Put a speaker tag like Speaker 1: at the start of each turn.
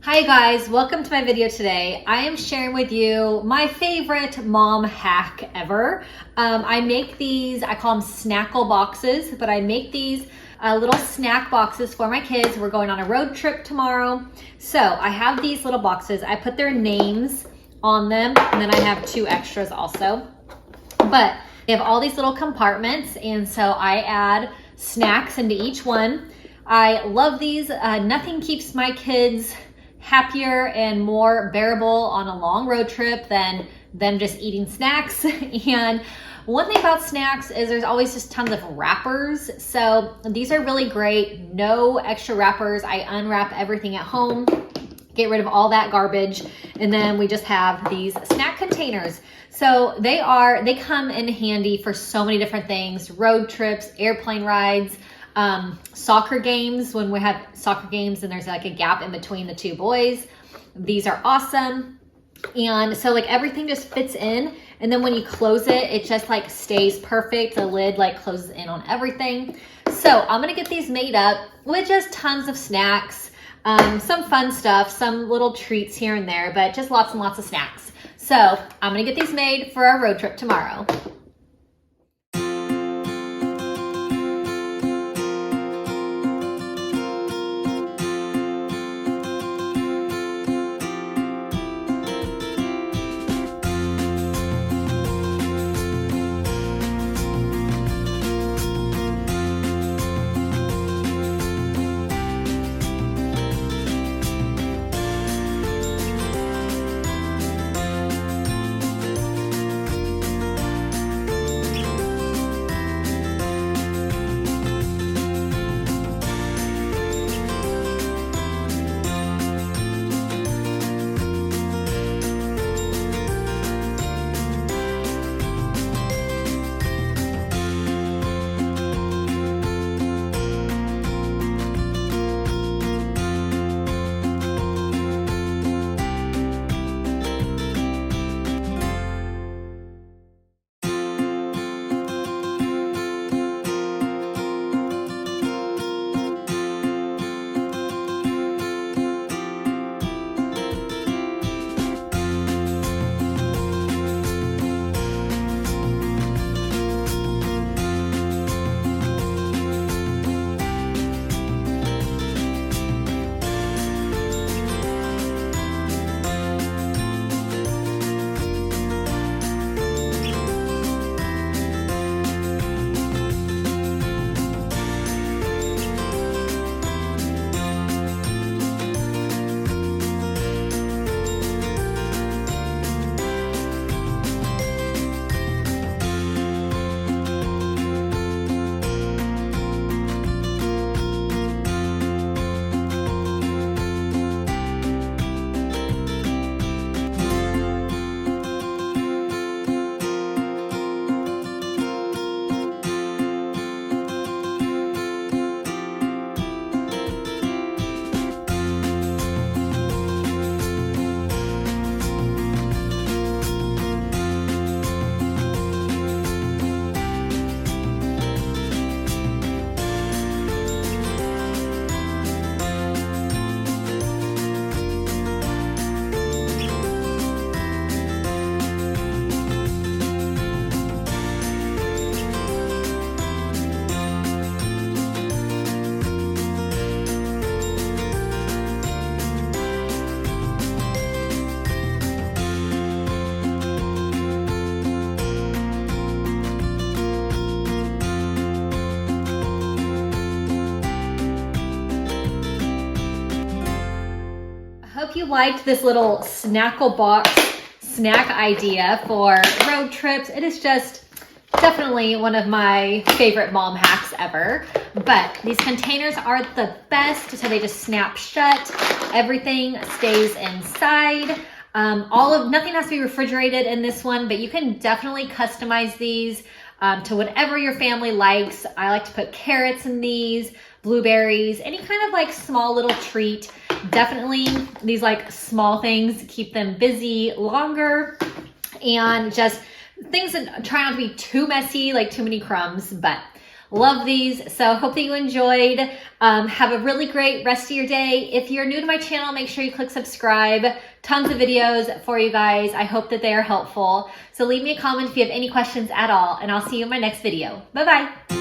Speaker 1: Hi guys, welcome to my video today. I am sharing with you my favorite mom hack ever. I make these, I call them snackle boxes, but I make these little snack boxes for my kids. We're going on a road trip tomorrow. So I have these little boxes. I put their names on them, and then I have 2 extras also. But they have all these little compartments, and so I add snacks into each one. I love these. Nothing keeps my kids happier and more bearable on a long road trip than them just eating snacks. And one thing about snacks is there's always just tons of wrappers. So these are really great. No extra wrappers. I unwrap everything at home, get rid of all that garbage, and then we just have these snack containers. So they come in handy for so many different things: road trips, airplane rides, soccer games, when we have soccer games and there's like a gap in between the 2 boys. These are awesome. And so like everything just fits in, and then when you close it, it just like stays perfect. The lid like closes in on everything. So I'm gonna get these made up with just tons of snacks, some fun stuff, some little treats here and there, but just lots and lots of snacks. So I'm gonna get these made for our road trip tomorrow. Hope you liked this little snackle box snack idea for road trips. It is just definitely one of my favorite mom hacks ever. But these containers are the best, so they just snap shut. Everything stays inside. Nothing has to be refrigerated in this one, but you can definitely customize these to whatever your family likes. I like to put carrots in these, blueberries, any kind of like small little treat. Definitely these like small things keep them busy longer, and just things that try not to be too messy, like too many crumbs. But Love these. So hope that you enjoyed. Have a really great rest of your day. If you're new to my channel, make sure you click subscribe. Tons of videos for you guys. I hope that they are helpful. So leave me a comment if you have any questions at all, and I'll see you in my next video. Bye-bye.